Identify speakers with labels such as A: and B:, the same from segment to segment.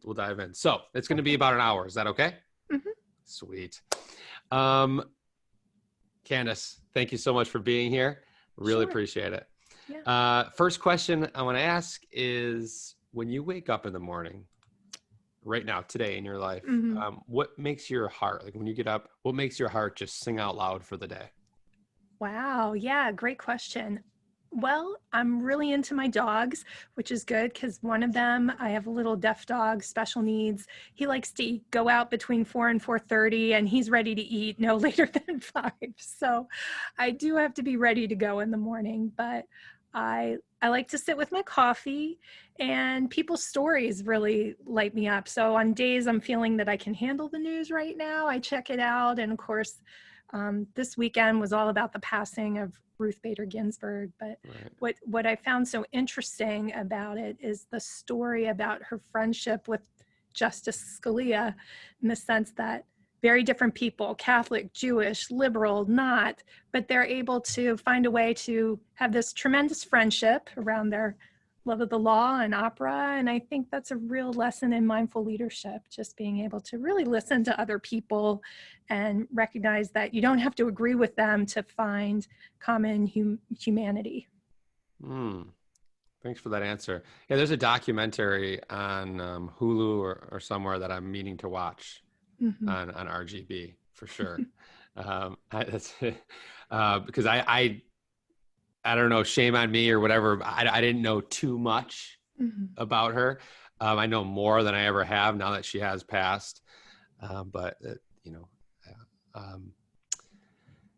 A: we'll dive in. So it's going to be about an hour. Is that okay?
B: Mm-hmm.
A: Sweet. Candace, thank you so much for being here. Really appreciate it.
B: Yeah.
A: First question I want to ask is, when you wake up in the morning, right now, today in your life, what makes your heart, like when you get up, what makes your heart just sing out loud for the day?
B: Wow. Yeah. Great question. Well, I'm really into my dogs, which is good because one of them, I have a little deaf dog, special needs. He likes to go out between 4 and 4:30, and he's ready to eat no later than 5. So I do have to be ready to go in the morning, but I like to sit with my coffee, and people's stories really light me up. So on days I'm feeling that I can handle the news right now, I check it out. And of course, this weekend was all about the passing of Ruth Bader Ginsburg. But what I found so interesting about it is the story about her friendship with Justice Scalia, in the sense that very different people, Catholic, Jewish, liberal, not, but they're able to find a way to have this tremendous friendship around their love of the law and opera. And I think that's a real lesson in mindful leadership, just being able to really listen to other people and recognize that you don't have to agree with them to find common humanity.
A: Thanks for that answer. Yeah, there's a documentary on Hulu or somewhere that I'm meaning to watch on RGB for sure. Because I don't know, shame on me or whatever. I didn't know too much about her. I know more than I ever have now that she has passed.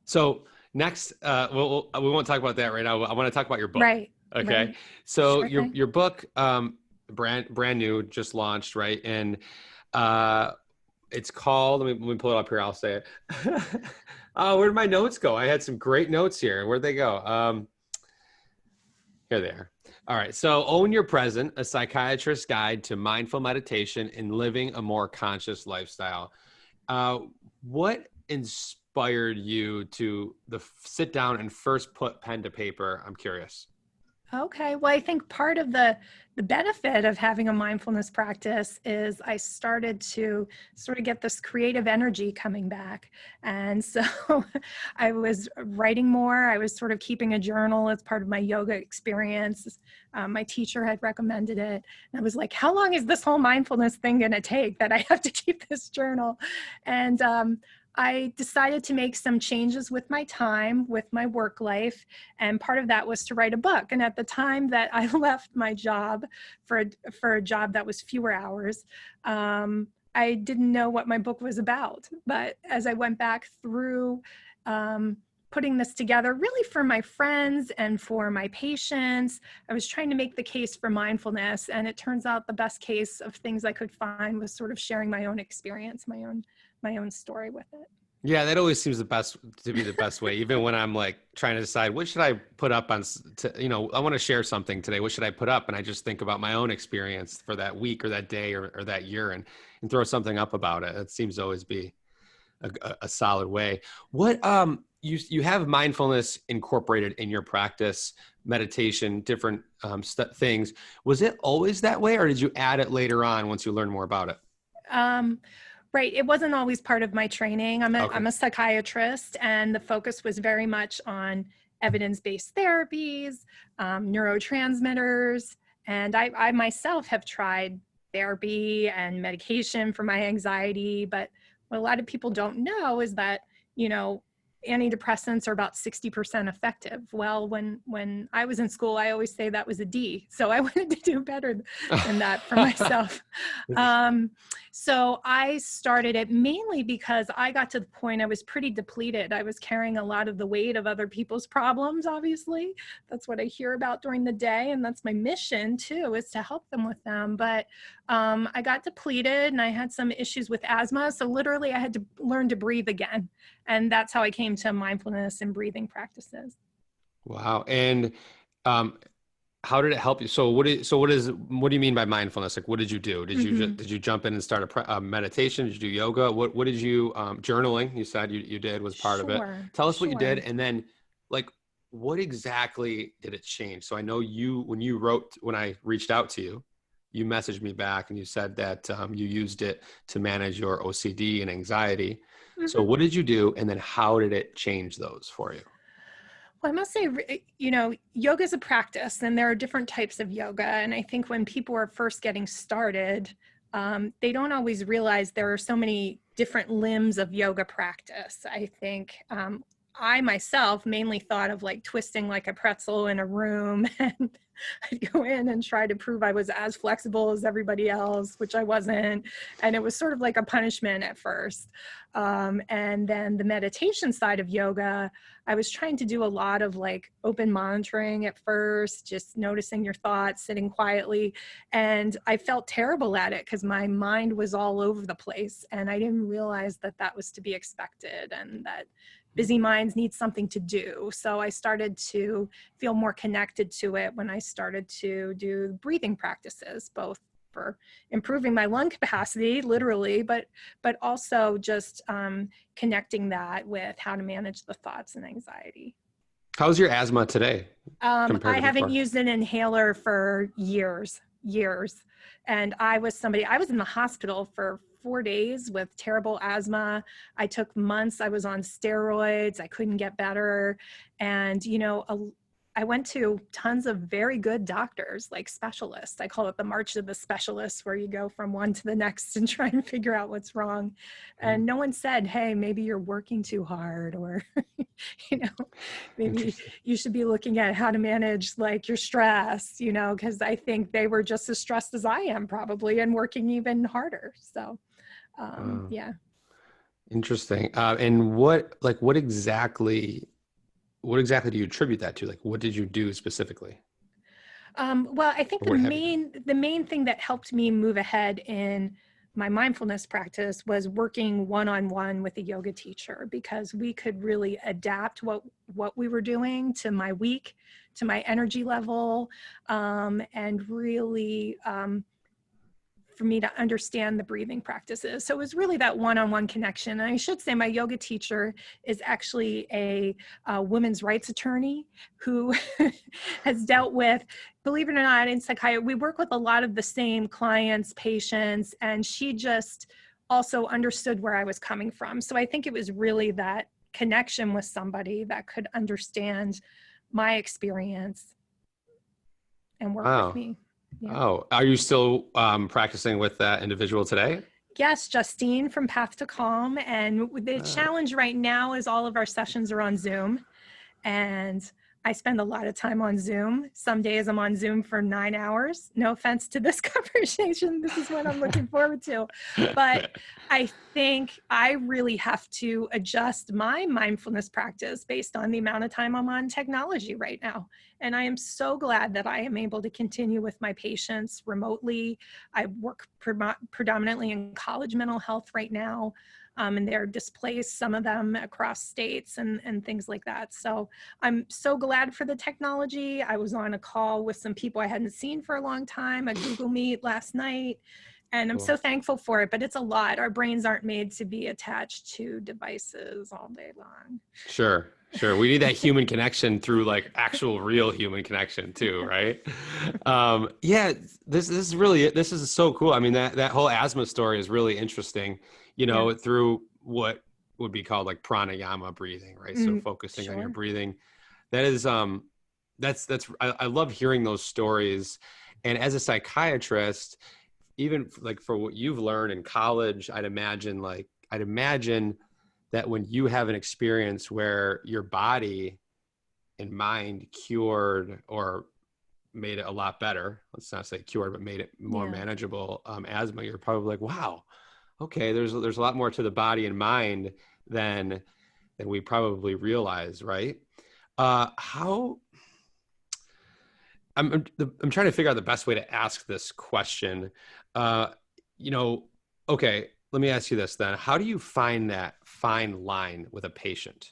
A: So next, we won't talk about that right now. I want to talk about your book.
B: Right.
A: Okay.
B: Right.
A: So your book, brand new, just launched, right? And it's called, let me pull it up here. I'll say it. Oh, where'd my notes go? I had some great notes here. Where'd they go? Here they are. All right. So Own Your Present, a psychiatrist's guide to mindful meditation and living a more conscious lifestyle. What inspired you to sit down and first put pen to paper? I'm curious.
B: Okay. Well, I think part of the benefit of having a mindfulness practice is I started to sort of get this creative energy coming back. And so I was writing more. I was sort of keeping a journal as part of my yoga experience. My teacher had recommended it. And I was like, how long is this whole mindfulness thing going to take that I have to keep this journal? And I decided to make some changes with my time, with my work life, and part of that was to write a book. And at the time that I left my job for a job that was fewer hours, I didn't know what my book was about. But as I went back through putting this together, really for my friends and for my patients, I was trying to make the case for mindfulness. And it turns out the best case of things I could find was sort of sharing my own experience, my own story with it.
A: Yeah, that always seems to be the best way. Even when I'm like trying to decide what should I put up on, I want to share something today. What should I put up? And I just think about my own experience for that week or that day or that year and throw something up about it. It seems to always be a solid way. What you have mindfulness incorporated in your practice, meditation, different things. Was it always that way, or did you add it later on once you learned more about it?
B: Right. It wasn't always part of my training. I'm a psychiatrist, and the focus was very much on evidence-based therapies, neurotransmitters. And I myself have tried therapy and medication for my anxiety. But what a lot of people don't know is that, antidepressants are about 60% effective. Well, when I was in school, I always say that was a D. So I wanted to do better than that for myself. So I started it mainly because I got to the point I was pretty depleted. I was carrying a lot of the weight of other people's problems, obviously. That's what I hear about during the day. And that's my mission too, is to help them with them. But I got depleted and I had some issues with asthma. So literally I had to learn to breathe again. And that's how I came to mindfulness and breathing practices.
A: Wow. And how did it help you? So what do you mean by mindfulness? Like, what did you do? Did you jump in and start a meditation? Did you do yoga? What did you, journaling, you said you did, was part of it. Tell us what you did. And then like, what exactly did it change? So I know when I reached out to you, you messaged me back and you said that you used it to manage your OCD and anxiety. So
B: Mhm.
A: what did you do? And then how did it change those for you?
B: Well, I must say, yoga is a practice and there are different types of yoga. And I think when people are first getting started, they don't always realize there are so many different limbs of yoga practice. I think I myself mainly thought of like twisting like a pretzel in a room and I'd go in and try to prove I was as flexible as everybody else, which I wasn't. And it was sort of like a punishment at first. And then the meditation side of yoga, I was trying to do a lot of like open monitoring at first, just noticing your thoughts, sitting quietly. And I felt terrible at it because my mind was all over the place. And I didn't realize that that was to be expected and that busy minds need something to do. So I started to feel more connected to it when I started to do breathing practices, both for improving my lung capacity, literally, but also just connecting that with how to manage the thoughts and anxiety.
A: How's your asthma today compared
B: I
A: to
B: haven't
A: before?
B: used an inhaler for years. And I was in the hospital for 4 days with terrible asthma. I took months. I was on steroids. I couldn't get better. And, I went to tons of very good doctors, like specialists. I call it the march of the specialists, where you go from one to the next and try and figure out what's wrong. And no one said, hey, maybe you're working too hard, or, you know, maybe
A: Interesting.
B: you should be looking at how to manage like your stress, because I think they were just as stressed as I am probably and working even harder. So,
A: Wow.
B: yeah.
A: Interesting. And what exactly do you attribute that to? Like, what did you do specifically?
B: Well, I think
A: Or what have you done?
B: the main thing that helped me move ahead in my mindfulness practice was working one-on-one with a yoga teacher, because we could really adapt what we were doing to my week, to my energy level, and really for me to understand the breathing practices. So it was really that one-on-one connection. And I should say my yoga teacher is actually a women's rights attorney who has dealt with, believe it or not, in psychiatry, we work with a lot of the same clients, patients, and she just also understood where I was coming from. So I think it was really that connection with somebody that could understand my experience and work with
A: Wow.
B: me. Yeah.
A: Oh, are you still practicing with that individual today?
B: Yes, Justine from Path to Calm. And the
A: Uh,
B: challenge right now is all of our sessions are on Zoom. And I spend a lot of time on Zoom. Some days I'm on Zoom for 9 hours. No offense to this conversation. This is what I'm looking forward to. But I think I really have to adjust my mindfulness practice based on the amount of time I'm on technology right now. And I am so glad that I am able to continue with my patients remotely. I work predominantly in college mental health right now. And they're displaced, some of them across states and things like that. So I'm so glad for the technology. I was on a call with some people I hadn't seen for a long time, a Google Meet last night, and I'm so
A: cool.
B: thankful for it, but it's a lot. Our brains aren't made to be attached to devices all day long.
A: Sure, sure. We need that human connection through like actual real human connection too, right? Yeah, this is so cool. I mean, that whole asthma story is really interesting,
B: Yeah.
A: through what would be called like pranayama breathing, right? So focusing on your
B: Sure.
A: breathing. That is I love hearing those stories. And as a psychiatrist, even like for what you've learned in college, I'd imagine that when you have an experience where your body and mind cured or made it a lot better, let's not say cured, but made it more
B: Yeah.
A: manageable, asthma, you're probably like, wow, okay, there's a lot more to the body and mind than we probably realize, right? How I'm trying to figure out the best way to ask this question. Uh, you know, okay, let me ask you this then. How do you find that fine line with a patient,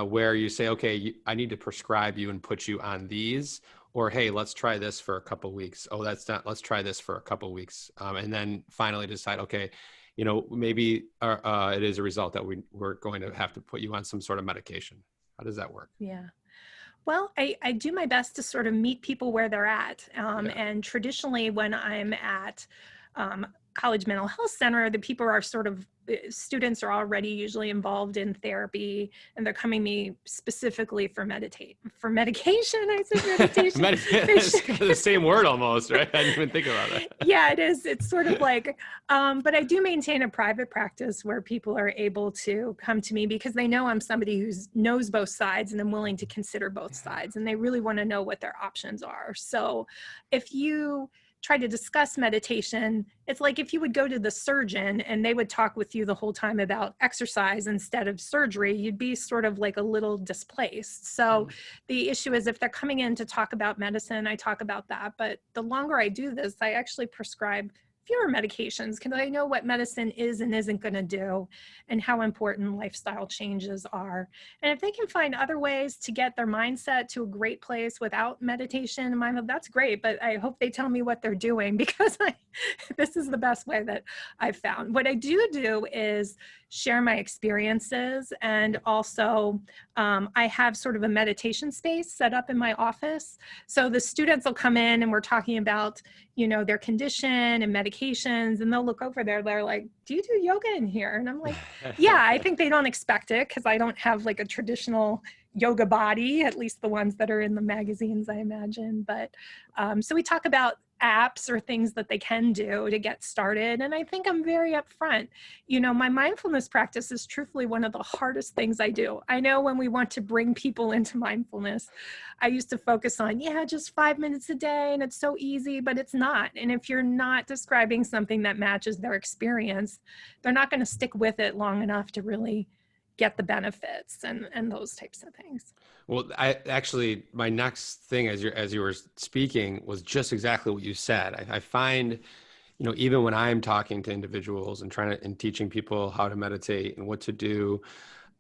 A: where you say, okay, I need to prescribe you and put you on these, or hey, let's try this for a couple weeks. Oh, that's not. Let's try this for a couple weeks, and then finally decide, okay, maybe it is a result that we're going to have to put you on some sort of medication. How does that work?
B: Yeah. Well, I do my best to sort of meet people where they're at.
A: Yeah.
B: And traditionally, when I'm at um, college mental health center, the people are sort of students are already usually involved in therapy, and they're coming to me specifically for medication. I said meditation. They
A: It's
B: should.
A: kind of the same word almost, right? I didn't even think about that.
B: Yeah, it is. It's sort of like, but I do maintain a private practice where people are able to come to me because they know I'm somebody who knows both sides and I'm willing to consider both sides, and they really want to know what their options are. So if you try to discuss meditation, it's like if you would go to the surgeon and they would talk with you the whole time about exercise instead of surgery, you'd be sort of like a little displaced. So the issue is if they're coming in to talk about medicine, I talk about that. But the longer I do this, I actually prescribe fewer medications because I know what medicine is and isn't going to do and how important lifestyle changes are. And if they can find other ways to get their mindset to a great place without meditation and mindfulness, that's great. But I hope they tell me what they're doing because this is the best way that I've found. What I do is share my experiences, and also I have sort of a meditation space set up in my office. So the students will come in and we're talking about, their condition and medications, and they'll look over there. They're like, do you do yoga in here? And I'm like, yeah. I think they don't expect it because I don't have like a traditional yoga body, at least the ones that are in the magazines, I imagine. But so we talk about apps or things that they can do to get started. And I think I'm very upfront. My mindfulness practice is truthfully one of the hardest things I do. I know when we want to bring people into mindfulness, I used to focus on, just 5 minutes a day and it's so easy, but it's not. And if you're not describing something that matches their experience, they're not going to stick with it long enough to really get the benefits and those types of things.
A: Well, my next thing as you were speaking was just exactly what you said. I find, even when I'm talking to individuals and teaching people how to meditate and what to do,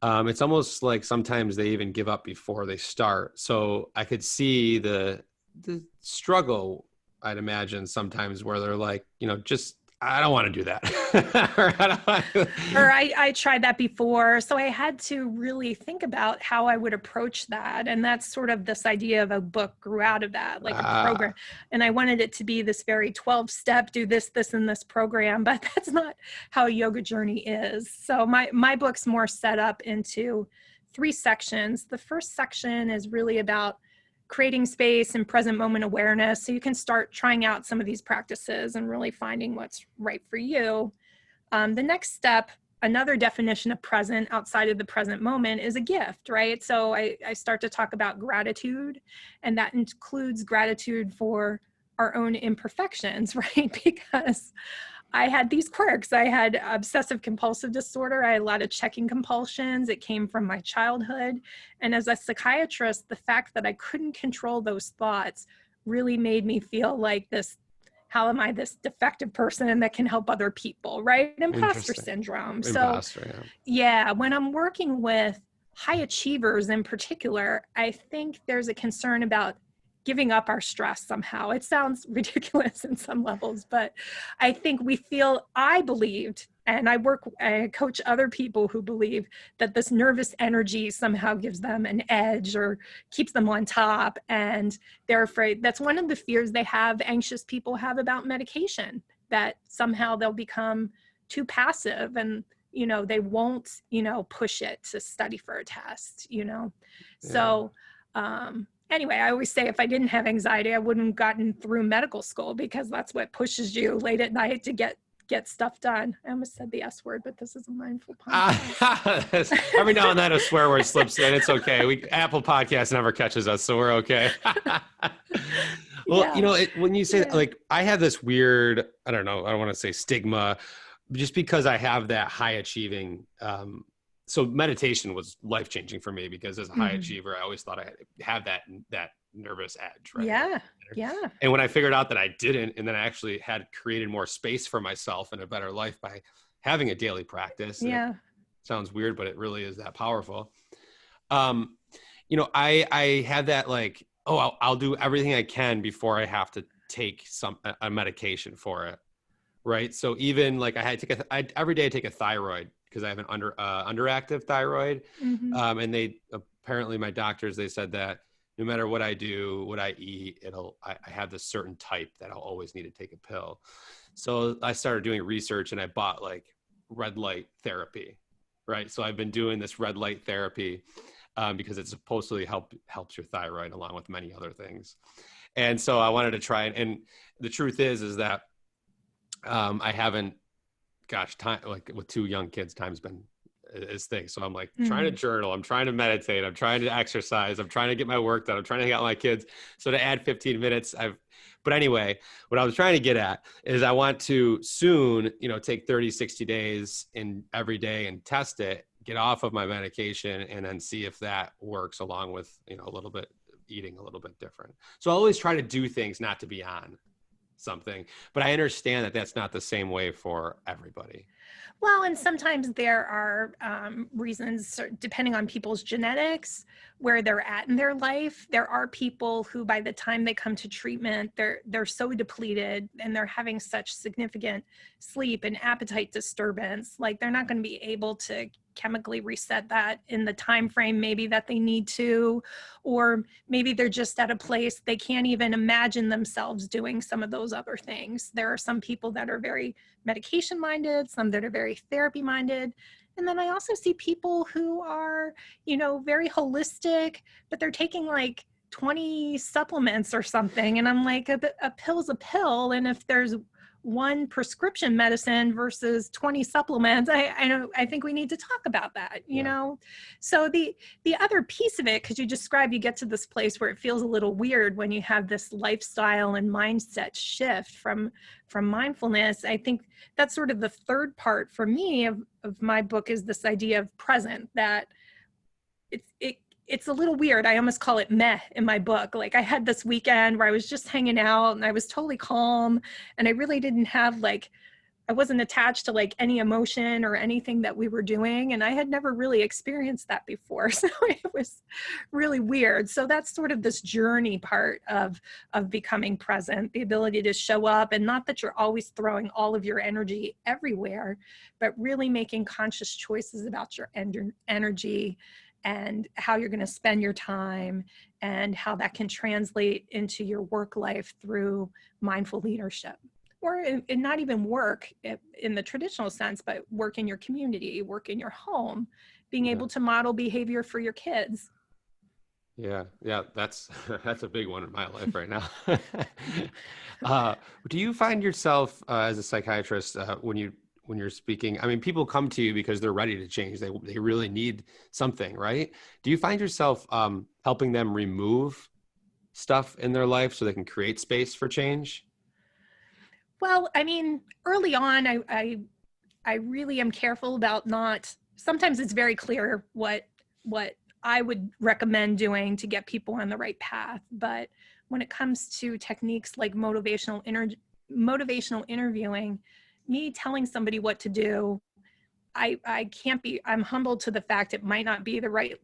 A: it's almost like sometimes they even give up before they start. So I could see the struggle, I'd imagine sometimes where they're like, I don't want to do that.
B: Or I tried that before. So I had to really think about how I would approach that. And that's sort of this idea of a book grew out of that, like a program. And I wanted it to be this very 12-step, do this, this, and this program, but that's not how a yoga journey is. So my book's more set up into 3 sections. The first section is really about creating space and present moment awareness. So you can start trying out some of these practices and really finding what's right for you. The next step, another definition of present outside of the present moment, is a gift, right? So I start to talk about gratitude, and that includes gratitude for our own imperfections, right? Because I had these quirks. I had obsessive compulsive disorder. I had a lot of checking compulsions. It came from my childhood. And as a psychiatrist, the fact that I couldn't control those thoughts really made me feel like how am I this defective person that can help other people, right? Imposter syndrome. Yeah, when I'm working with high achievers in particular, I think there's a concern about giving up our stress somehow. It sounds ridiculous in some levels, but I think I believed, and I coach other people who believe that this nervous energy somehow gives them an edge or keeps them on top. And they're afraid. That's one of the fears anxious people have about medication, that somehow they'll become too passive and, they won't, push it to study for a test,
A: Yeah.
B: So, anyway, I always say if I didn't have anxiety, I wouldn't have gotten through medical school, because that's what pushes you late at night to get stuff done. I almost said the S word, but this is a mindful podcast.
A: Every now and then a swear word slips in. It's okay. Apple Podcast never catches us, so we're okay. Well,
B: Yeah.
A: When you say like, I have this weird, I don't want to say stigma, just because I have that high achieving, so meditation was life-changing for me, because as a high achiever, I always thought I had that nervous edge, right?
B: Yeah.
A: And when I figured out that I didn't, and then I actually had created more space for myself and a better life by having a daily practice.
B: Yeah.
A: It sounds weird, but it really is that powerful. I had that like, I'll do everything I can before I have to take a medication for it. Right. So even like every day I take a thyroid, because I have an underactive thyroid. And apparently my doctors, they said that, no matter what I do, what I eat, I have this certain type that I'll always need to take a pill. So I started doing research and I bought like red light therapy, right? So I've been doing this red light therapy because it supposedly helps your thyroid along with many other things. And so I wanted to try it. And the truth is that I haven't, time, like with 2 young kids, time's been is thing. So I'm like trying to journal, I'm trying to meditate, I'm trying to exercise, I'm trying to get my work done, I'm trying to hang out with my kids. So to add 15 minutes, but anyway, what I was trying to get at is I want to soon, take 30, 60 days in every day and test it, get off of my medication, and then see if that works along with, a little bit eating a little bit different. So I always try to do things not to be on something, but I understand that that's not the same way for everybody.
B: Well, and sometimes there are reasons, depending on people's genetics, where they're at in their life. There are people who, by the time they come to treatment, they're so depleted and they're having such significant sleep and appetite disturbance, like they're not going to be able to chemically reset that in the time frame maybe that they need to, or maybe they're just at a place they can't even imagine themselves doing some of those other things. There are some people that are very medication minded, some that are very therapy minded. And then I also see people who are, very holistic, but they're taking like 20 supplements or something. And I'm like, a pill's a pill. And if there's one prescription medicine versus 20 supplements, I think we need to talk about that, So the other piece of it, because you described, you get to this place where it feels a little weird when you have this lifestyle and mindset shift from mindfulness. I think that's sort of the third part for me of my book, is this idea of present, that it's a little weird. I almost call it meh in my book. Like I had this weekend where I was just hanging out and I was totally calm, and I really didn't have I wasn't attached to like any emotion or anything that we were doing. And I had never really experienced that before. So it was really weird. So that's sort of this journey part of becoming present, the ability to show up, and not that you're always throwing all of your energy everywhere, but really making conscious choices about your energy and how you're going to spend your time, and how that can translate into your work life through mindful leadership. Or in not even work in the traditional sense, but work in your community, work in your home, being able to model behavior for your kids.
A: Yeah, that's a big one in my life right now. Do you find yourself as a psychiatrist when you're speaking, I mean, people come to you because they're ready to change. They really need something, right? Do you find yourself helping them remove stuff in their life so they can create space for change?
B: Well, I mean, early on, I really am careful about not, sometimes it's very clear what I would recommend doing to get people on the right path. But when it comes to techniques like motivational interviewing, me telling somebody what to do, I can't be, I'm humbled to the fact it might not be the right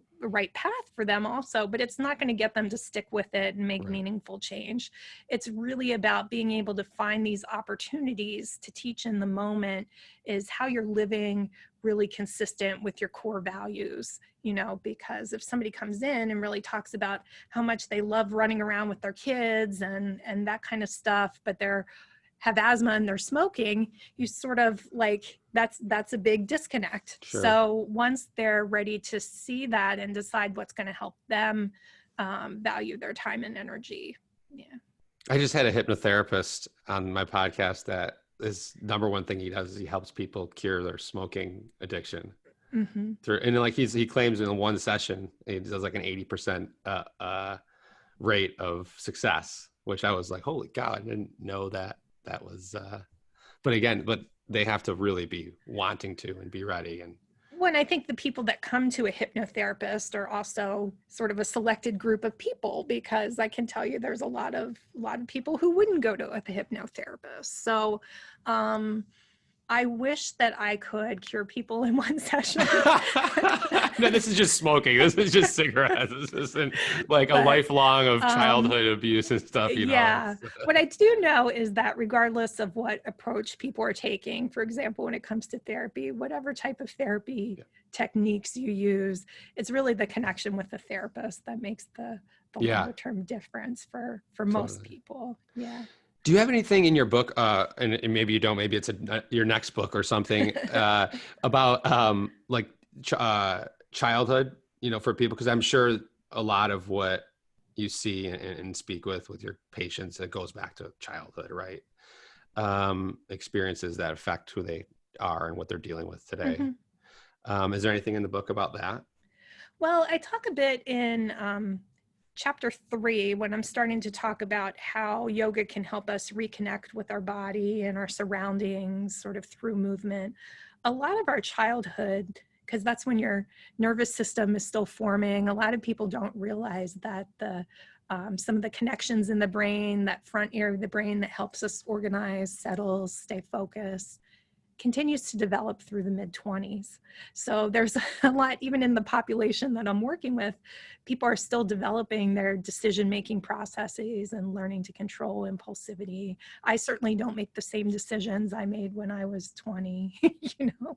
B: path for them also, but it's not going to get them to stick with it and make meaningful change. It's really about being able to find these opportunities to teach in the moment, is how you're living really consistent with your core values, because if somebody comes in and really talks about how much they love running around with their kids and that kind of stuff, but they're have asthma and they're smoking, you sort of like, that's a big disconnect. Sure. So once they're ready to see that and decide what's going to help them value their time and energy. Yeah.
A: I just had a hypnotherapist on my podcast that his number one thing he does is he helps people cure their smoking addiction. Mm-hmm. And like he claims in one session, he does like an 80% rate of success, which I was like, holy cow, I didn't know that was, but they have to really be wanting to and be ready. And
B: when I think the people that come to a hypnotherapist are also sort of a selected group of people, because I can tell you there's a lot of people who wouldn't go to a hypnotherapist. So, I wish that I could cure people in one session.
A: No, this is just smoking. This is just cigarettes. This isn't like a lifelong of childhood abuse and stuff,
B: Yeah. What I do know is that regardless of what approach people are taking, for example, when it comes to therapy, whatever type of therapy techniques you use, it's really the connection with the therapist that makes the the
A: Yeah,
B: longer term difference for most
A: totally.
B: people. Yeah.
A: Do you have anything in your book, and maybe you don't, maybe it's your next book or something, about like childhood, for people? Because I'm sure a lot of what you see and speak with your patients, it goes back to childhood, right? Experiences that affect who they are and what they're dealing with today.
B: Mhm.
A: Is there anything in the book about that?
B: Well, I talk a bit in chapter 3 when I'm starting to talk about how yoga can help us reconnect with our body and our surroundings sort of through movement. A lot of our childhood, because that's when your nervous system is still forming, a lot of people don't realize that some of the connections in the brain, that front area of the brain that helps us organize, settle, stay focused, continues to develop through the mid-20s. So there's a lot, even in the population that I'm working with, people are still developing their decision-making processes and learning to control impulsivity. I certainly don't make the same decisions I made when I was 20, you know.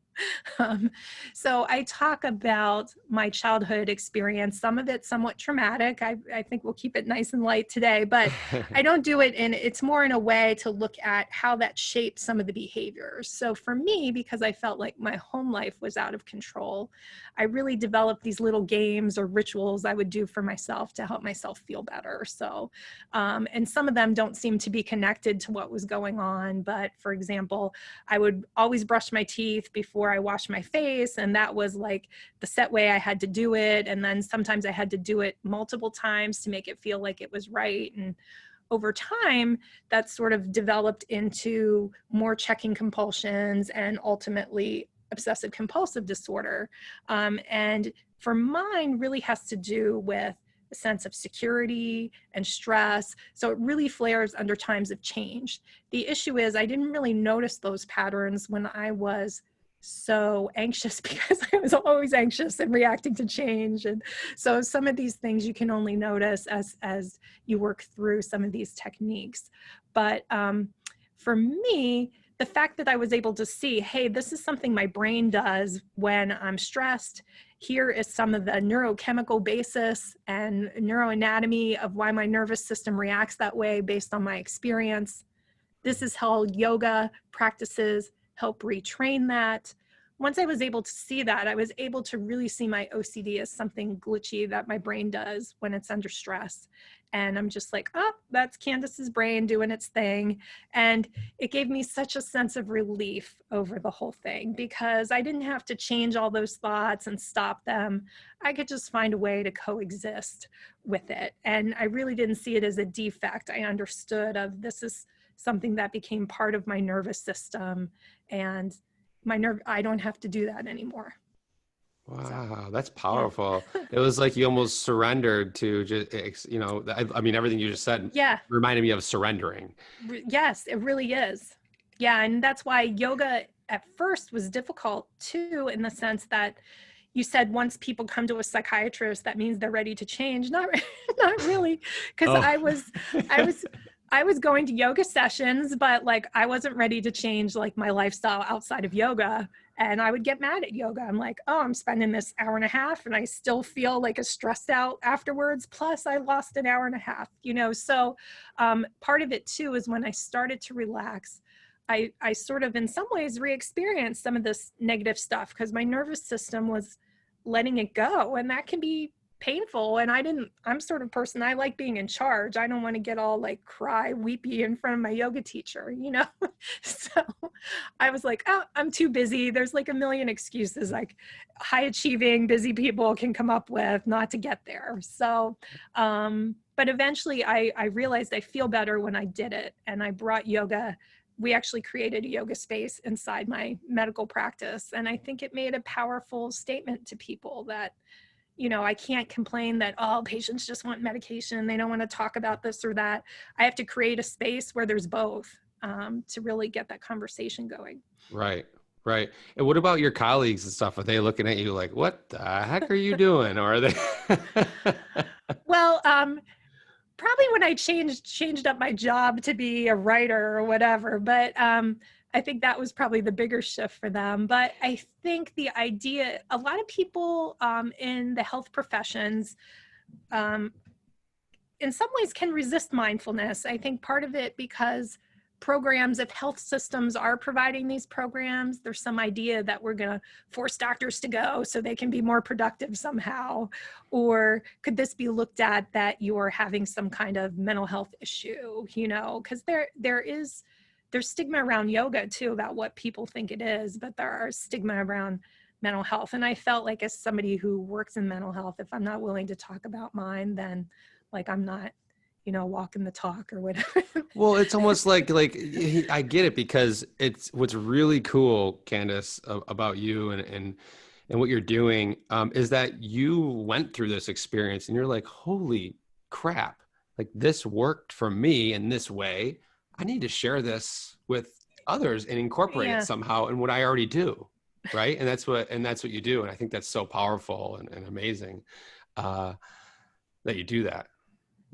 B: So I talk about my childhood experience, some of it somewhat traumatic. I think we'll keep it nice and light today, but I don't do it it's more in a way to look at how that shaped some of the behaviors. So for me, because I felt like my home life was out of control, I really developed these little games or rituals I would do for myself to help myself feel better. So, and some of them don't seem to be connected to what was going on. But for example, I would always brush my teeth before I washed my face. And that was like the set way I had to do it. And then sometimes I had to do it multiple times to make it feel like it was right. And over time, that sort of developed into more checking compulsions and ultimately obsessive compulsive disorder. And for mine really has to do with a sense of security and stress. So it really flares under times of change. The issue is I didn't really notice those patterns when I was so anxious because I was always anxious and reacting to change. And so some of these things you can only notice as you work through some of these techniques. But for me, the fact that I was able to see, hey, this is something my brain does when I'm stressed. Here is some of the neurochemical basis and neuroanatomy of why my nervous system reacts that way based on my experience. This is how yoga practices help retrain that. Once I was able to see that, I was able to really see my OCD as something glitchy that my brain does when it's under stress. And I'm just like, oh, that's Candace's brain doing its thing. And it gave me such a sense of relief over the whole thing because I didn't have to change all those thoughts and stop them. I could just find a way to coexist with it. And I really didn't see it as a defect. I understood of this is something that became part of my nervous system, and I don't have to do that anymore. So,
A: Wow, that's
B: yeah.
A: powerful. It was like you almost surrendered to just, I mean, everything you just said
B: Yeah.
A: reminded me of surrendering.
B: Yes, it really is. Yeah. And that's why yoga at first was difficult too, in the sense that you said once people come to a psychiatrist, that means they're ready to change. Not, not really. Cause
A: Oh,
B: I was, I was going to yoga sessions, but like, I wasn't ready to change like my lifestyle outside of yoga. And I would get mad at yoga. I'm like, oh, I'm spending this hour and a half and I still feel like a stressed out afterwards. Plus I lost an hour and a half, you know? So part of it too, is when I started to relax, I sort of in some ways re-experienced some of this negative stuff because my nervous system was letting it go, and that can be painful. And I'm sort of person, I like being in charge. I don't want to get all like cry weepy in front of my yoga teacher, you know? So I was like, oh, I'm too busy. There's like a million excuses like high achieving busy people can come up with not to get there. So but eventually I realized I feel better when I did it, and I brought yoga. We actually created a yoga space inside my medical practice. And I think it made a powerful statement to people that, you know, I can't complain that all patients just want medication. They don't want to talk about this or that. I have to create a space where there's both to really get that conversation going.
A: right, right. And what about your colleagues and stuff? Are they looking at you like, what the heck are you doing? Or are they?
B: Well, probably when I changed up my job to be a writer or whatever, but I think that was probably the bigger shift for them. But I think the idea, a lot of people in the health professions in some ways can resist mindfulness. I think part of it because programs, if health systems are providing these programs, there's some idea that we're going to force doctors to go so they can be more productive somehow. Or could this be looked at that you're having some kind of mental health issue, you know, because there's stigma around yoga too about what people think it is, but there are stigma around mental health. And I felt like as somebody who works in mental health, if I'm not willing to talk about mine, then like I'm not, you know, walking the talk or whatever.
A: Well, it's almost like I get it, because it's what's really cool, Candace, about you and what you're doing is that you went through this experience and you're like, holy crap, like this worked for me in this way. I need to share this with others and incorporate it somehow in what I already do. Right. And that's what you do. And I think that's so powerful and amazing that you do that.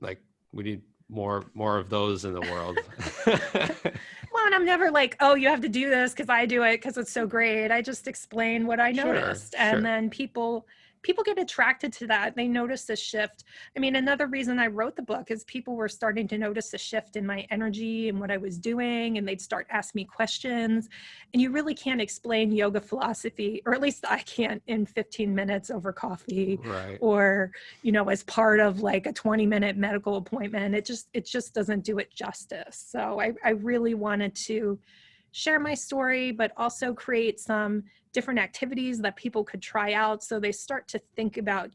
A: Like, we need more of those in the world.
B: Well, and I'm never like, oh, you have to do this because I do it because it's so great. I just explain what I noticed. And then people get attracted to that. They notice the shift. I mean, another reason I wrote the book is people were starting to notice a shift in my energy and what I was doing, and they'd start asking me questions. And you really can't explain yoga philosophy, or at least I can't, in 15 minutes over coffee,
A: right,
B: or, you know, as part of like a 20-minute medical appointment. It just doesn't do it justice. So I really wanted to share my story, but also create some different activities that people could try out so they start to think about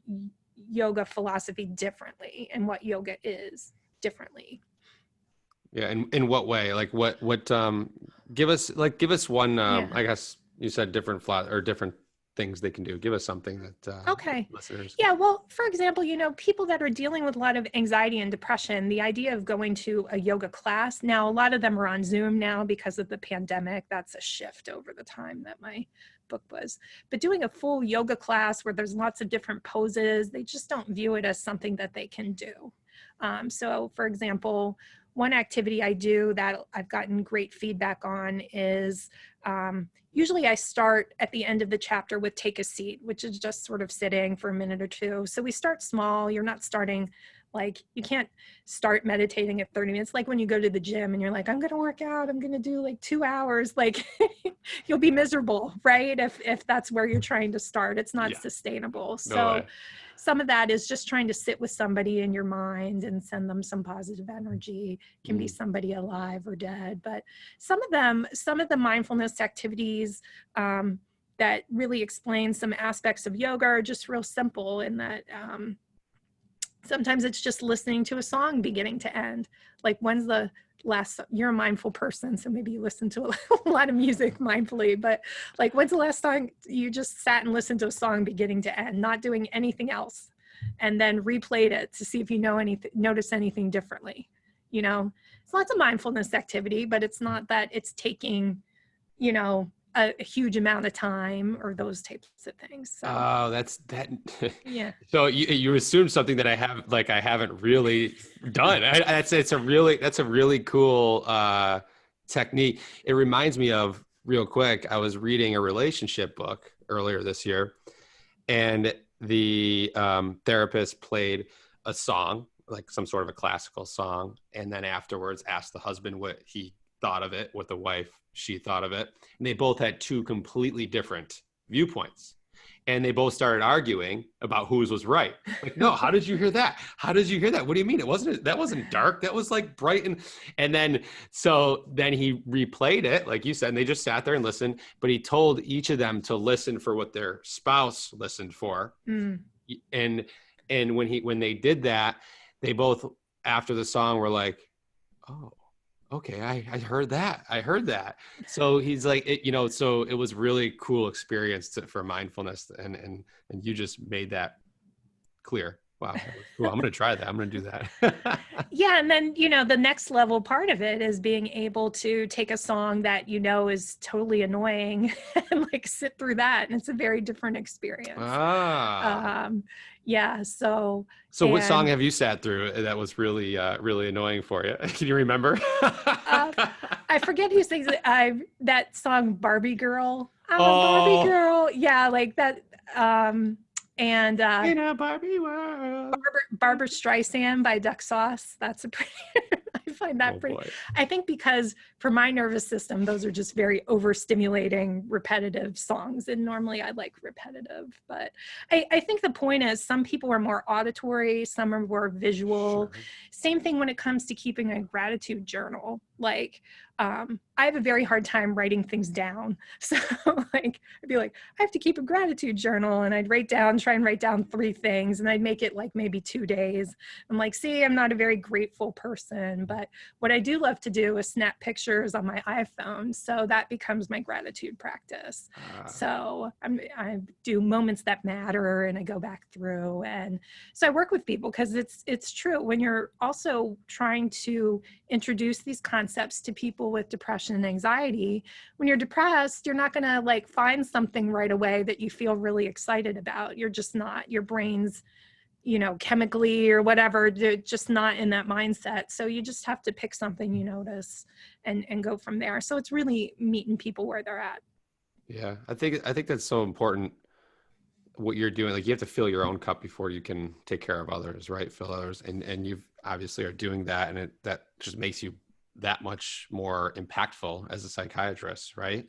B: yoga philosophy differently and what yoga is differently.
A: Yeah. And in what way? Like what give us one, I guess you said different different things they can do. Give us something that
B: okay.
A: listeners.
B: Yeah, well, for example, you know, people that are dealing with a lot of anxiety and depression, the idea of going to a yoga class, now a lot of them are on Zoom now because of the pandemic. That's a shift over the time that my book was. But doing a full yoga class where there's lots of different poses, they just don't view it as something that they can do. So for example, one activity I do that I've gotten great feedback on is usually I start at the end of the chapter with take a seat, which is just sort of sitting for a minute or two. So we start small. You're not starting like, you can't start meditating at 30 minutes. Like when you go to the gym and you're like, I'm going to work out, I'm going to do like 2 hours, like you'll be miserable, right? If that's where you're trying to start, it's not sustainable. So some of that is just trying to sit with somebody in your mind and send them some positive energy. It can be somebody alive or dead, but some of the mindfulness activities that really explain some aspects of yoga are just real simple in that sometimes it's just listening to a song beginning to end. Like when's the last, you're a mindful person, so maybe you listen to a lot of music mindfully, but like when's the last time you just sat and listened to a song beginning to end, not doing anything else, and then replayed it to see if you notice anything differently. You know, it's lots of mindfulness activity, but it's not that it's taking, you know, a huge amount of time or those types of things. So.
A: Oh, that's that.
B: Yeah.
A: So you assume something that I haven't really done. That's a really cool technique. It reminds me of, real quick, I was reading a relationship book earlier this year, and the therapist played a song, like some sort of a classical song, and then afterwards asked the husband what he thought of it, what the wife, she thought of it. And they both had two completely different viewpoints. And they both started arguing about whose was right. Like, no, how did you hear that? How did you hear that? What do you mean? That wasn't dark. That was like bright. And then he replayed it, like you said, and they just sat there and listened, but he told each of them to listen for what their spouse listened for. And when they did that, they both, after the song, were like, oh, okay, I heard that. So he's like, so it was really cool experience for mindfulness, and you just made that clear. Wow, that was cool. I'm going to try that. I'm going to do that.
B: Yeah. And then, the next level part of it is being able to take a song that, is totally annoying and like sit through that. And it's a very different experience. Yeah. So
A: what song have you sat through that was really, really annoying for you? Can you remember?
B: I forget who sings it. That song, Barbie Girl. I'm a Barbie girl. Yeah. Like that. And
A: In a Barbie world.
B: Barbara Streisand by Duck Sauce. That's a pretty, I find that
A: Oh
B: pretty,
A: boy.
B: I think because for my nervous system, those are just very overstimulating, repetitive songs. And normally I like repetitive, but I think the point is some people are more auditory, some are more visual.
A: Sure.
B: Same thing when it comes to keeping a gratitude journal. Like, I have a very hard time writing things down. So like, I'd be like, I have to keep a gratitude journal, and I'd try and write down 3 things, and I'd make it like maybe 2 days. I'm like, see, I'm not a very grateful person, but what I do love to do is snap pictures on my iPhone. So that becomes my gratitude practice. So I do moments that matter, and I go back through. And so I work with people because it's true when you're also trying to introduce these concepts to people with depression and anxiety. When you're depressed, you're not going to like find something right away that you feel really excited about. You're just not. Your brain's, chemically or whatever, they're just not in that mindset. So you just have to pick something you notice and go from there. So it's really meeting people where they're at.
A: Yeah, I think that's so important. What you're doing, like you have to fill your own cup before you can take care of others, right? Fill others, and you've obviously are doing that, and that just makes you that much more impactful as a psychiatrist, right?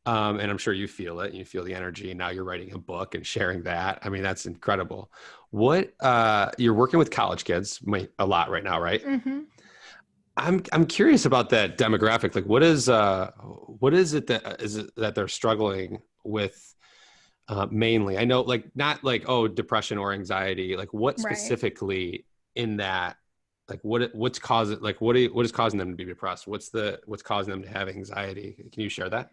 A: And I'm sure you feel it. You feel the energy, and now you're writing a book and sharing that. I mean, that's incredible. What you're working with college kids a lot right now, right?
B: Mm-hmm.
A: I'm curious about that demographic. Like, what is it that they're struggling with mainly? I know, like, not like, oh, depression or anxiety. Like, what
B: Right.
A: specifically in that? Like, what's causing? Like, what is causing them to be depressed? What's causing them to have anxiety? Can you share that?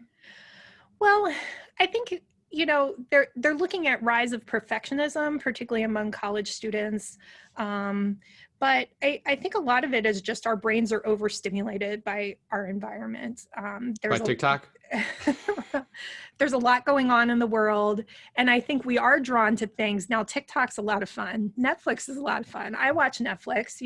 B: Well, I think they're looking at rise of perfectionism, particularly among college students. But I think a lot of it is just our brains are overstimulated by our environment.
A: By TikTok?
B: There's a lot going on in the world, and I think we are drawn to things. Now, TikTok's a lot of fun. Netflix is a lot of fun. I watch Netflix,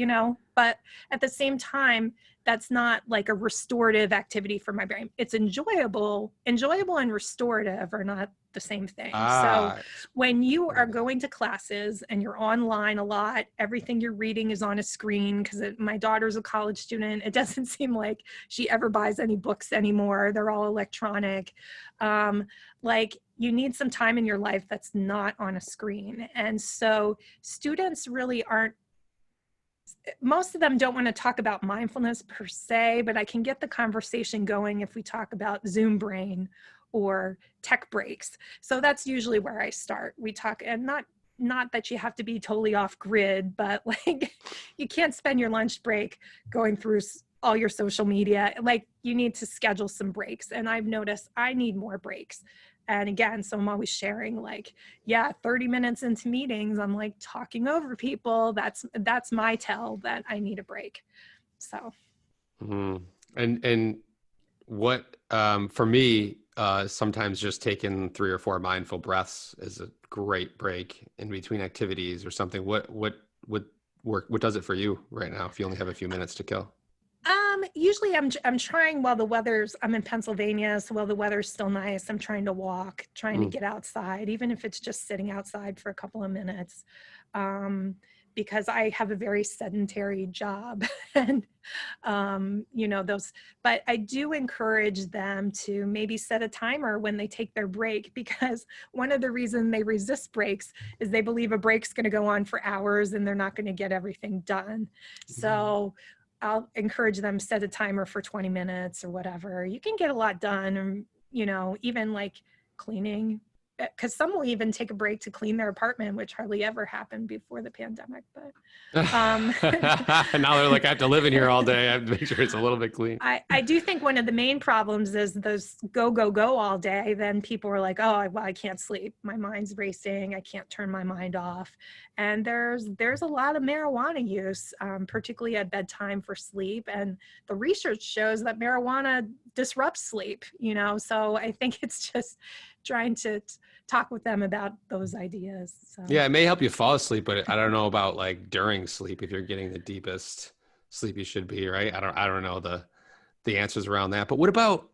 B: but at the same time, that's not like a restorative activity for my brain. It's enjoyable. Enjoyable and restorative are not the same thing. So
A: Ah,
B: when you are going to classes and you're online a lot, everything you're reading is on a screen, because my daughter's a college student. It doesn't seem like she ever buys any books anymore. They're all electronic. Like, you need some time in your life that's not on a screen. And so students really aren't, most of them don't want to talk about mindfulness per se, but I can get the conversation going if we talk about Zoom brain or tech breaks. So that's usually where I start. We talk, and not that you have to be totally off grid, but like you can't spend your lunch break going through all your social media. Like, you need to schedule some breaks. And I've noticed I need more breaks. And again, so I'm always sharing, like, 30 minutes into meetings, I'm like talking over people. That's my tell that I need a break. So.
A: mhm. And what for me, sometimes just taking 3 or 4 mindful breaths is a great break in between activities or something. What work? What does it for you right now? If you only have a few minutes to kill.
B: Usually I'm trying I'm in Pennsylvania, so while the weather's still nice, I'm trying to walk, trying to
A: Mm.
B: get outside, even if it's just sitting outside for a couple of minutes. Because I have a very sedentary job and, but I do encourage them to maybe set a timer when they take their break, because one of the reasons they resist breaks is they believe a break's going to go on for hours and they're not going to get everything done. So I'll encourage them, set a timer for 20 minutes or whatever. You can get a lot done, and, even like cleaning, because some will even take a break to clean their apartment, which hardly ever happened before the pandemic. But
A: Now they're like, I have to live in here all day. I have to make sure it's a little bit clean.
B: I do think one of the main problems is those go, go, go all day. Then people are like, oh, well, I can't sleep. My mind's racing. I can't turn my mind off. And there's a lot of marijuana use, particularly at bedtime for sleep. And the research shows that marijuana disrupts sleep, so I think it's just trying to talk with them about those ideas. So.
A: Yeah, it may help you fall asleep, but I don't know about like during sleep if you're getting the deepest sleep you should be, right? I don't know the answers around that. But what about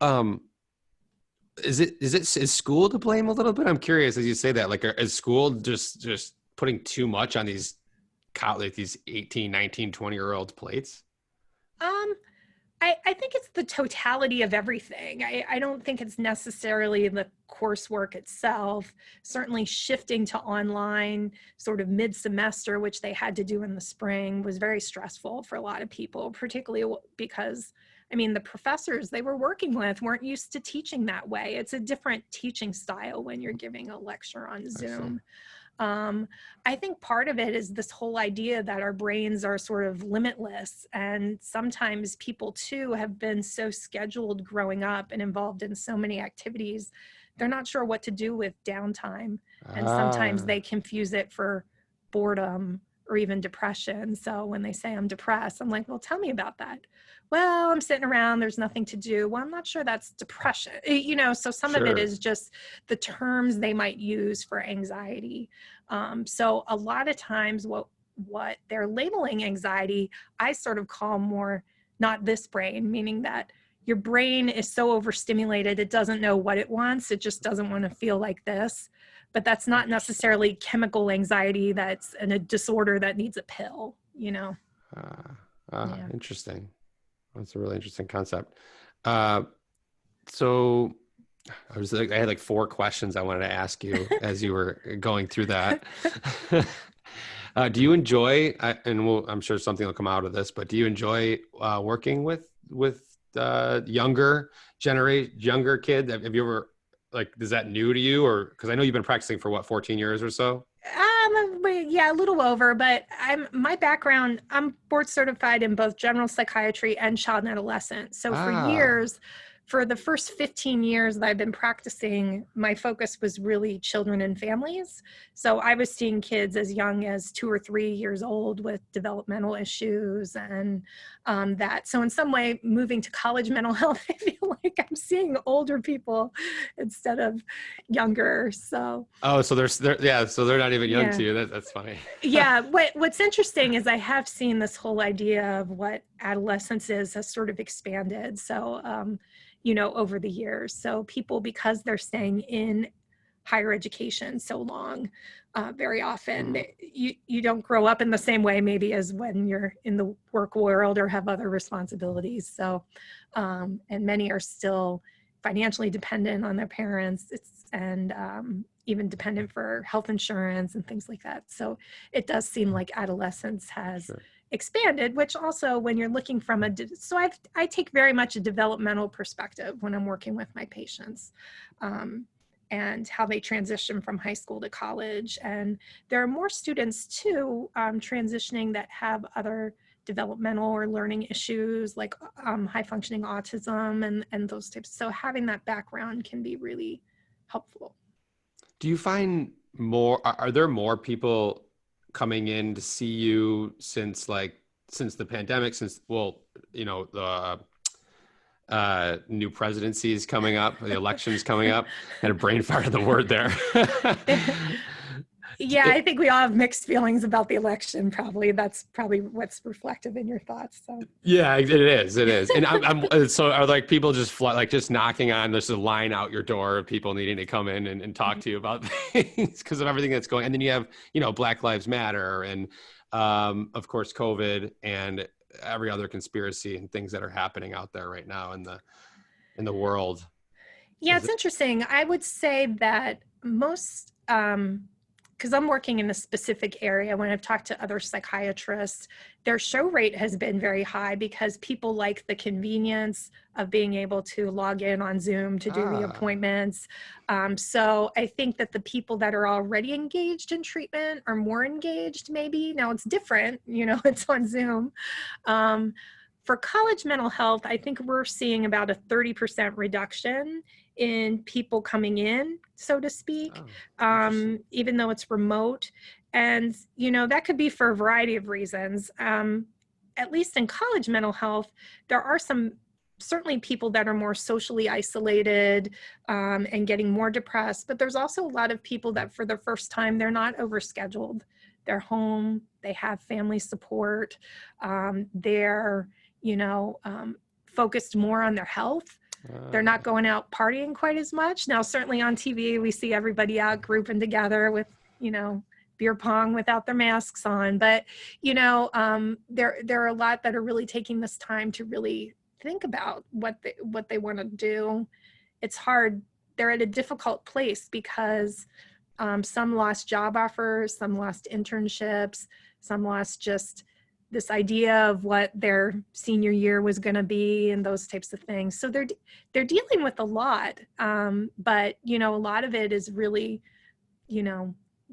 A: is school to blame a little bit? I'm curious as you say that, like, is school just putting too much on these like these 18, 19, 20-year-olds plates?
B: Um, I think it's the totality of everything. I don't think it's necessarily the coursework itself. Certainly shifting to online sort of mid-semester, which they had to do in the spring, was very stressful for a lot of people, particularly because, I mean, the professors they were working with weren't used to teaching that way. It's a different teaching style when you're giving a lecture on Zoom. I think part of it is this whole idea that our brains are sort of limitless. And sometimes people too have been so scheduled growing up and involved in so many activities, they're not sure what to do with downtime. And sometimes they confuse it for boredom or even depression. So when they say I'm depressed, I'm like, well, tell me about that. Well, I'm sitting around, there's nothing to do. Well, I'm not sure that's depression. So some of it is just the terms they might use for anxiety. So a lot of times what they're labeling anxiety, I sort of call more not this brain, meaning that your brain is so overstimulated, it doesn't know what it wants. It just doesn't want to feel like this. But that's not necessarily chemical anxiety. That's a disorder that needs a pill, Yeah.
A: Interesting. That's a really interesting concept. So I had like 4 questions I wanted to ask you as you were going through that. Do you enjoy, I'm sure something will come out of this, but do you enjoy working with younger kids? Have you ever, like, is that new to you? Or, because I know you've been practicing for 14 years or so?
B: Yeah, a little over, but my background, I'm board certified in both general psychiatry and child and adolescent. So for the first 15 years that I've been practicing, my focus was really children and families. So I was seeing kids as young as 2 or 3 years old with developmental issues and that. So in some way, moving to college mental health, I feel like I'm seeing older people instead of younger. So
A: so so they're not even young to you. That's funny.
B: Yeah, what's interesting is I have seen this whole idea of what adolescence is has sort of expanded. So over the years. So people, because they're staying in higher education so long, very often you don't grow up in the same way maybe as when you're in the work world or have other responsibilities. So, and many are still financially dependent on their parents. And even dependent for health insurance and things like that. So it does seem like adolescence has expanded, which also when you're looking from I take very much a developmental perspective when I'm working with my patients and how they transition from high school to college. And there are more students too transitioning that have other developmental or learning issues like high functioning autism and those types. So having that background can be really helpful.
A: Do you find are there more people coming in to see you since the pandemic, the new presidency is coming up, the election's coming up? Had a brain fart of the word there.
B: Yeah, I think we all have mixed feelings about the election. Probably that's probably what's reflective in your thoughts. So
A: yeah, it is. And I'm so are like people just knocking on, there's a line out your door of people needing to come in and talk to you about things because of everything that's going. And then you have, Black Lives Matter and of course COVID and every other conspiracy and things that are happening out there right now in the world.
B: Yeah, it's interesting. I would say that most because I'm working in a specific area, when I've talked to other psychiatrists, their show rate has been very high because people like the convenience of being able to log in on Zoom to do the appointments. So I think that the people that are already engaged in treatment are more engaged maybe. Now it's different, it's on Zoom. For college mental health, I think we're seeing about a 30% reduction in people coming in, so to speak, even though it's remote. And, that could be for a variety of reasons. At least in college mental health, there are certainly people that are more socially isolated and getting more depressed, but there's also a lot of people that for the first time, they're not overscheduled. They're home, they have family support, they're focused more on their health. They're not
A: Okay.
B: going out partying quite as much. Now, certainly on TV, we see everybody out grouping together with, beer pong without their masks on. But, there are a lot that are really taking this time to really think about what they want to do. It's hard. They're at a difficult place because some lost job offers, some lost internships, some lost just this idea of what their senior year was going to be and those types of things. So they're dealing with a lot, but a lot of it is really,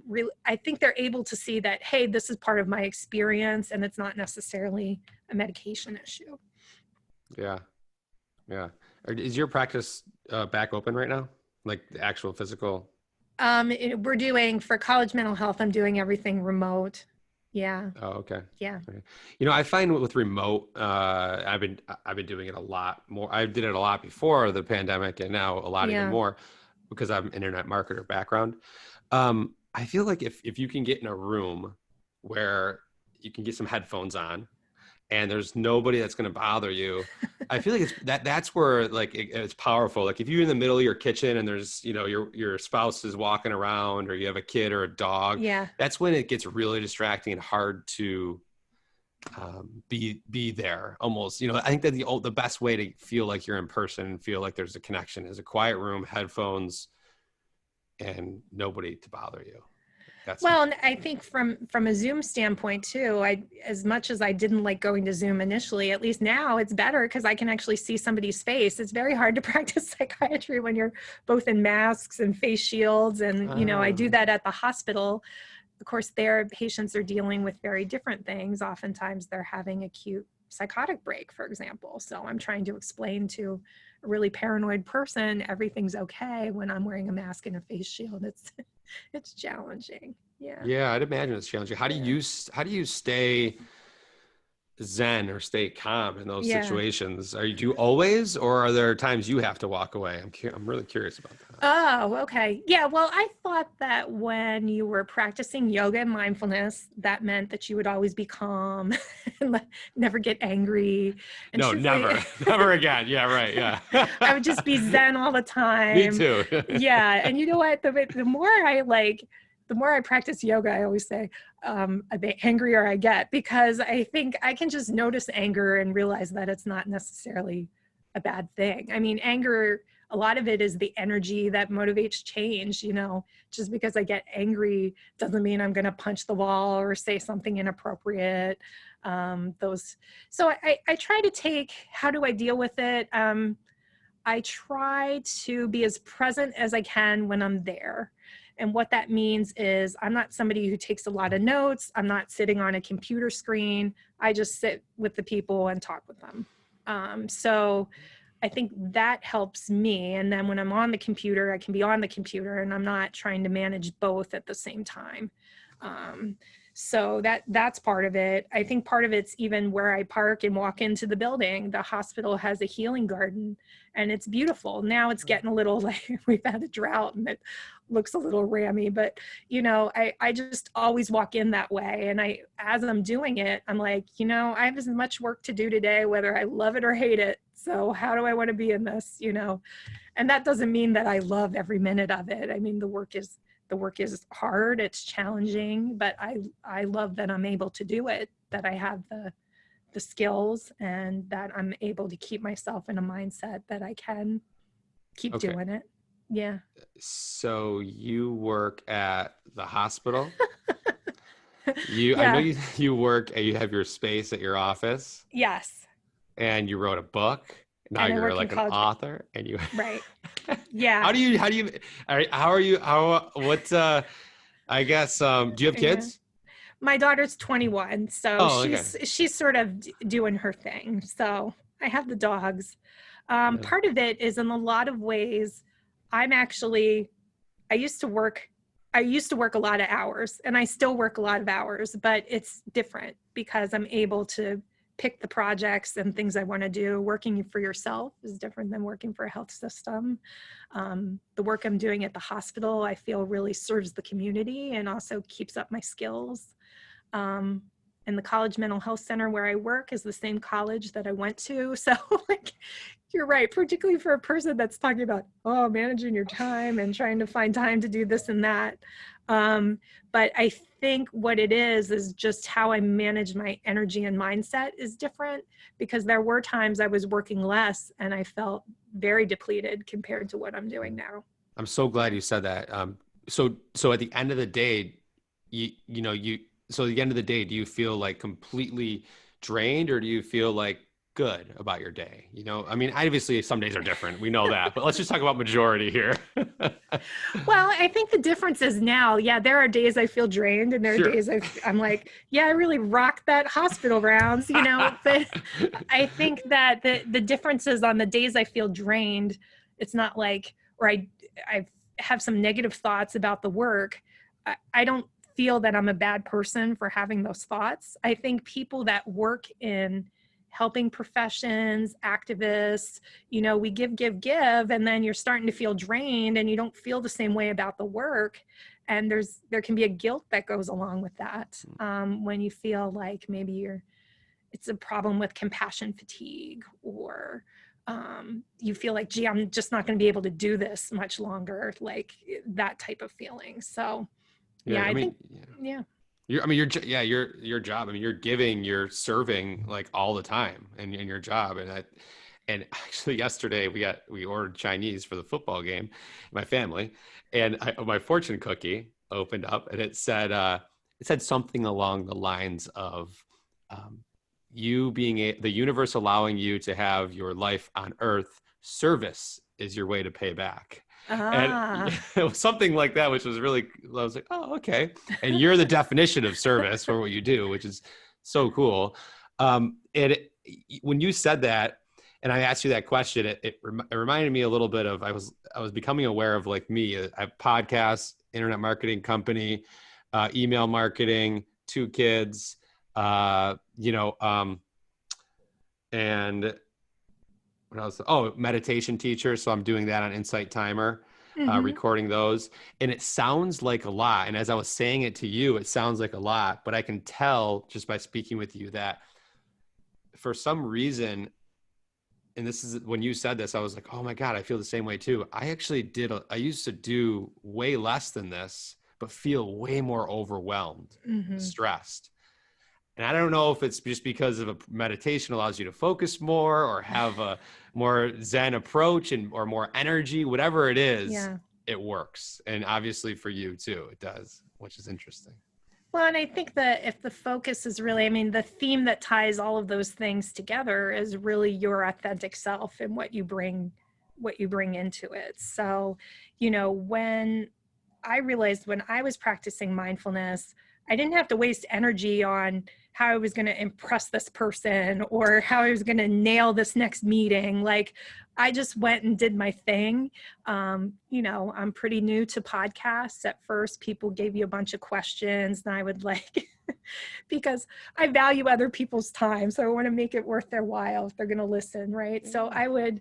B: really. I think they're able to see that, hey, this is part of my experience, and it's not necessarily a medication issue.
A: Yeah. Yeah. Is your practice back open right now? Like the actual physical?
B: We're doing for college mental health. I'm doing everything remote. Yeah.
A: Oh, okay.
B: Yeah.
A: Okay. I find with remote, I've been doing it a lot more. I did it a lot before the pandemic, and now a lot even
B: Yeah.
A: more because I'm an internet marketer background. I feel like if you can get in a room where you can get some headphones on and there's nobody that's going to bother you, I feel like that's where like it's powerful. Like if you're in the middle of your kitchen and there's your spouse is walking around, or you have a kid or a dog,
B: Yeah.
A: that's when it gets really distracting and hard to be there almost. I think that the best way to feel like you're in person and feel like there's a connection is a quiet room, headphones, and nobody to bother you.
B: Well, and I think from a Zoom standpoint too, as much as I didn't like going to Zoom initially, at least now it's better because I can actually see somebody's face. It's very hard to practice psychiatry when you're both in masks and face shields. And, I do that at the hospital. Of course, their patients are dealing with very different things. Oftentimes they're having acute psychotic break, for example. So I'm trying to explain to a really paranoid person, everything's okay when I'm wearing a mask and a face shield. It's challenging. Yeah.
A: Yeah, I'd imagine it's challenging. How do
B: Yeah.
A: you stay zen or stay calm in those
B: Yeah.
A: situations? Do you always, or are there times you have to walk away? I'm really curious about that.
B: Oh, okay. Yeah. Well, I thought that when you were practicing yoga and mindfulness, that meant that you would always be calm and never get angry. And
A: No,
B: truthfully,
A: never, never again. Yeah, right. Yeah.
B: I would just be zen all the
A: Me
B: time.
A: too.
B: Yeah. And you know what? The more I practice yoga, I always say, the angrier I get, because I think I can just notice anger and realize that it's not necessarily a bad thing. I mean, anger, a lot of it is the energy that motivates change. Just because I get angry doesn't mean I'm going to punch the wall or say something inappropriate. So I try to take, how do I deal with it? I try to be as present as I can when I'm there. And what that means is I'm not somebody who takes a lot of notes. I'm not sitting on a computer screen. I just sit with the people and talk with them. So I think that helps me. And then when I'm on the computer, I can be on the computer and I'm not trying to manage both at the same time. So that's part of it. I think part of it's even where I park and walk into the building. The hospital has a healing garden and it's beautiful. Now it's getting a little like we've had a drought and it looks a little rammy, but I just always walk in that way. And as I'm doing it, I'm like, I have as much work to do today, whether I love it or hate it. So how do I want to be in this, And that doesn't mean that I love every minute of it. I mean, the work is hard, it's challenging, but I love that I'm able to do it, that I have the skills and that I'm able to keep myself in a mindset that I can keep doing it. Yeah.
A: So you work at the hospital.
B: Yeah.
A: I know you work, you have your space at your office.
B: Yes.
A: And you wrote a book. Now
B: And
A: you're like an author, and you
B: right. Yeah.
A: How are you, I guess, do you have kids?
B: My daughter's 21, so
A: okay.
B: she's sort of doing her thing. So I have the dogs. Part of it is in a lot of ways, I used to work a lot of hours and I still work a lot of hours, but it's different because I'm able to pick the projects and things I want to do. Working for yourself is different than working for a health system. The work I'm doing at the hospital, I feel really serves the community and also keeps up my skills. And the college mental health center where I work is the same college that I went to. So You're right, particularly for a person that's talking about, oh, managing your time and trying to find time to do this and that. But I think what it is just how I manage my energy and mindset is different, because there were times I was working less and I felt very depleted compared to what I'm doing now.
A: I'm so glad you said that. So at the end of the day, so at the end of the day, do you feel like completely drained, or do you feel like good about your day? I mean, obviously some days are different. We know that, but let's just talk about majority here.
B: Well, I think the difference is now, yeah, there are days I feel drained and there are
A: Sure.
B: days I'm like, yeah, I really rocked that hospital rounds, but I think that the difference is on the days I feel drained, it's not like, or I have some negative thoughts about the work. I don't feel that I'm a bad person for having those thoughts. I think people that work in helping professions, activists, we give, and then you're starting to feel drained and you don't feel the same way about the work. And there can be a guilt that goes along with that when you feel like maybe it's a problem with compassion fatigue, or you feel like, gee, I'm just not going to be able to do this much longer, like that type of feeling. So yeah, I think, yeah.
A: Your job. I mean, you're serving like all the time in your job. And actually yesterday we ordered Chinese for the football game, my family, and my fortune cookie opened up and it said something along the lines of, you being the universe allowing you to have your life on earth, service is your way to pay back. And it was something like that, which was really, I was like, oh, okay. And you're the definition of service for what you do, which is so cool. When you said that, and I asked you that question, it reminded me a little bit of, I was becoming aware of, like me, I have podcasts, internet marketing company, email marketing, 2 kids, and what else? Oh, meditation teacher. So I'm doing that on Insight Timer, recording those. And it sounds like a lot. And as I was saying it to you, it sounds like a lot, but I can tell just by speaking with you that for some reason, and this is when you said this, I was like, oh my God, I feel the same way too. I actually I used to do way less than this, but feel way more overwhelmed, stressed. And I don't know if it's just because of a meditation allows you to focus more or have a more Zen approach or more energy, whatever it is, It works. And obviously for you too, it does, which is interesting.
B: Well, and I think that if the focus is really, I mean, the theme that ties all of those things together is really your authentic self and what you bring into it. So, when I realized when I was practicing mindfulness, I didn't have to waste energy on how I was going to impress this person or how I was going to nail this next meeting. Like, I just went and did my thing. I'm pretty new to podcasts. At first, people gave you a bunch of questions and I would because I value other people's time. So I want to make it worth their while if they're going to listen, right? So I would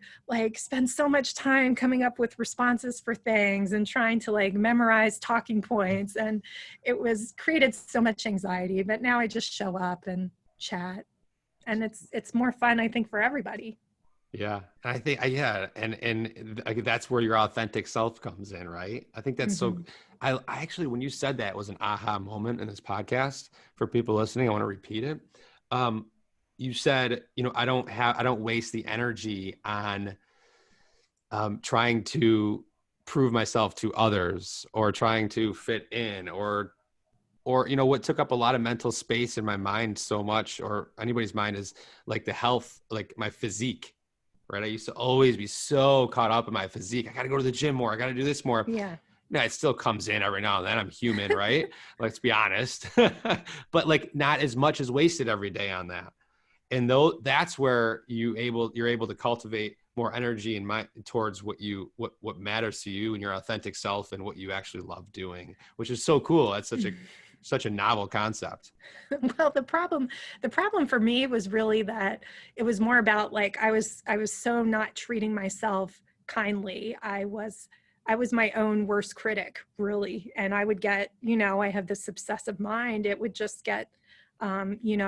B: spend so much time coming up with responses for things and trying to memorize talking points. And it created so much anxiety, but now I just show up and chat. And it's more fun, I think, for everybody.
A: Yeah. And I think, and that's where your authentic self comes in, right? I think that's I actually, when you said that, it was an aha moment in this podcast for people listening. I want to repeat it. You said, I don't waste the energy on trying to prove myself to others or trying to fit in or what took up a lot of mental space in my mind so much, or anybody's mind, is like the health, like my physique. Right. I used to always be so caught up in my physique. I got to go to the gym more. I got to do this more.
B: Yeah.
A: Now it still comes in every now and then. I'm human, right? Let's be honest. But not as much is wasted every day on that. And that's where you're able to cultivate more energy and mind towards what matters to you and your authentic self and what you actually love doing, which is so cool. That's such a novel concept.
B: Well, the problem for me was really that it was more about I was so not treating myself kindly. I was my own worst critic, really. And I would get, I have this obsessive mind. It would just get,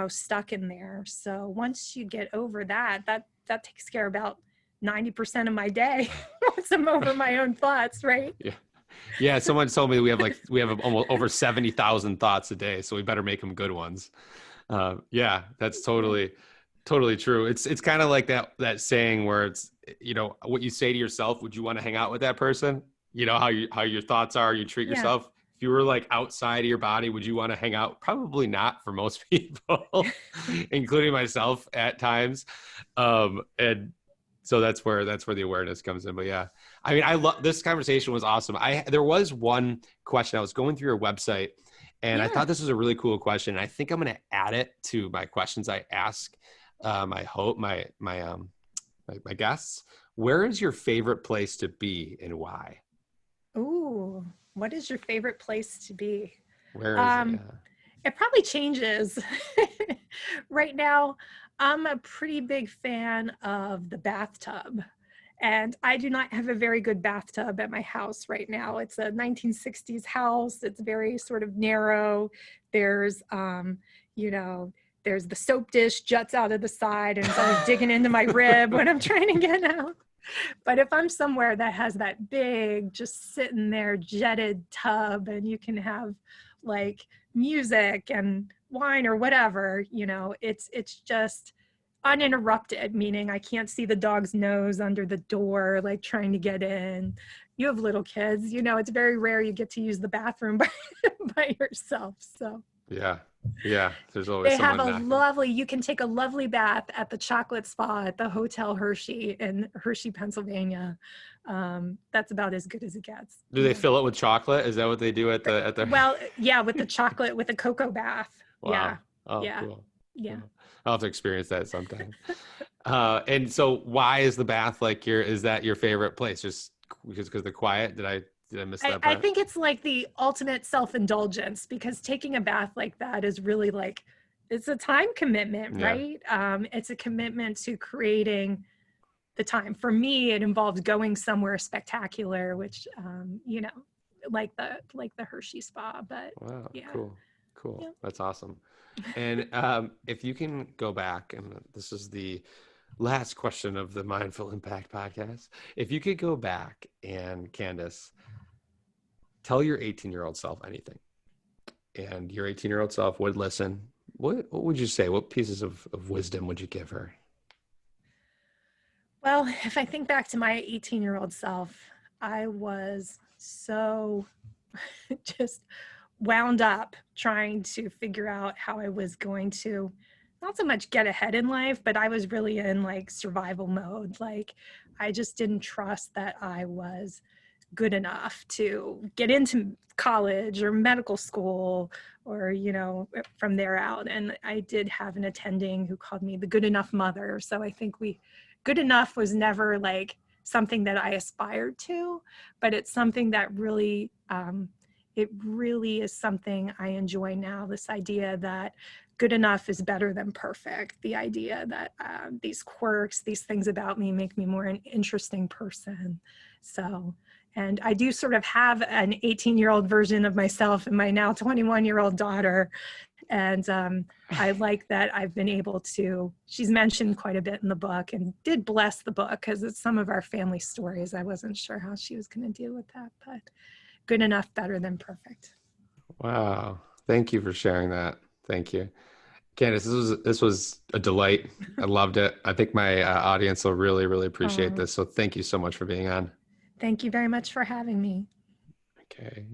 B: stuck in there. So once you get over that takes care about 90% of my day once I'm over my own thoughts, right?
A: Yeah. Yeah. Someone told me we have almost over 70,000 thoughts a day. So we better make them good ones. Yeah, that's totally true. It's kind of like that saying where it's, what you say to yourself, would you want to hang out with that person? You know, how your thoughts are, you treat
B: Yeah.
A: yourself. If you were like outside of your body, would you want to hang out? Probably not for most people, including myself at times. And so that's where the awareness comes in. But yeah, I mean, I love this conversation was awesome. There was one question. I was going through your website and I
B: Yeah.
A: thought this was a really cool question. I think I'm going to add it to my questions I ask my guests. Where is your favorite place to be and why?
B: Ooh, what is your favorite place to be?
A: Where is it?
B: Um, it probably changes. Right now, I'm a pretty big fan of the bathtub. And I do not have a very good bathtub at my house right now. It's a 1960s house. It's very sort of narrow. There's, you know, there's the soap dish juts out of the side and it's always digging into my rib when I'm trying to get out. But if I'm somewhere that has that big, just sitting there jetted tub and you can have like music and wine or whatever, it's just uninterrupted, meaning I can't see the dog's nose under the door, like trying to get in. You have little kids, it's very rare you get to use the bathroom by yourself. So
A: Yeah. There's always
B: they have
A: someone knocking.
B: you can take a lovely bath at the chocolate spa at the Hotel Hershey in Hershey, Pennsylvania. That's about as good as it gets.
A: Do they fill it with chocolate? Is that what they do at the?
B: Well, yeah, with the chocolate, with the cocoa bath. Yeah.
A: Wow. Oh,
B: Yeah.
A: cool.
B: Yeah.
A: Cool. I'll have to experience that sometime. And so why is the bath is that your favorite place? Just because they're quiet? Did I miss that
B: I
A: part?
B: think it's like the ultimate self-indulgence, because taking a bath like that is really like, it's a time commitment,
A: Yeah.
B: right? It's a commitment to creating the time. For me, it involves going somewhere spectacular, which, like the Hershey spa, but
A: Wow.
B: yeah.
A: Cool.
B: Yeah.
A: That's awesome. And if you can go back, and this is the last question of the Mindful Impact podcast. If you could go back and Candace, tell your 18-year-old self anything, and your 18-year-old self would listen, what would you say? What pieces of wisdom would you give her?
B: Well, if I think back to my 18-year-old self, I was so just wound up trying to figure out how I was going to not so much get ahead in life, but I was really in like survival mode. Like I just didn't trust that I was good enough to get into college or medical school or, from there out. And I did have an attending who called me the good enough mother. So I think good enough was never like something that I aspired to, but it's something that really, it really is something I enjoy now. This idea that good enough is better than perfect. The idea that these quirks, these things about me make me more an interesting person. So, and I do sort of have an 18-year-old version of myself and my now 21-year-old daughter. And I like that I've been able to, she's mentioned quite a bit in the book and did bless the book because it's some of our family stories. I wasn't sure how she was going to deal with that, but good enough, better than perfect.
A: Wow. Thank you for sharing that. Thank you. Candace, this was a delight. I loved it. I think my audience will really, really appreciate this. So thank you so much for being on.
B: Thank you very much for having me.
A: Okay.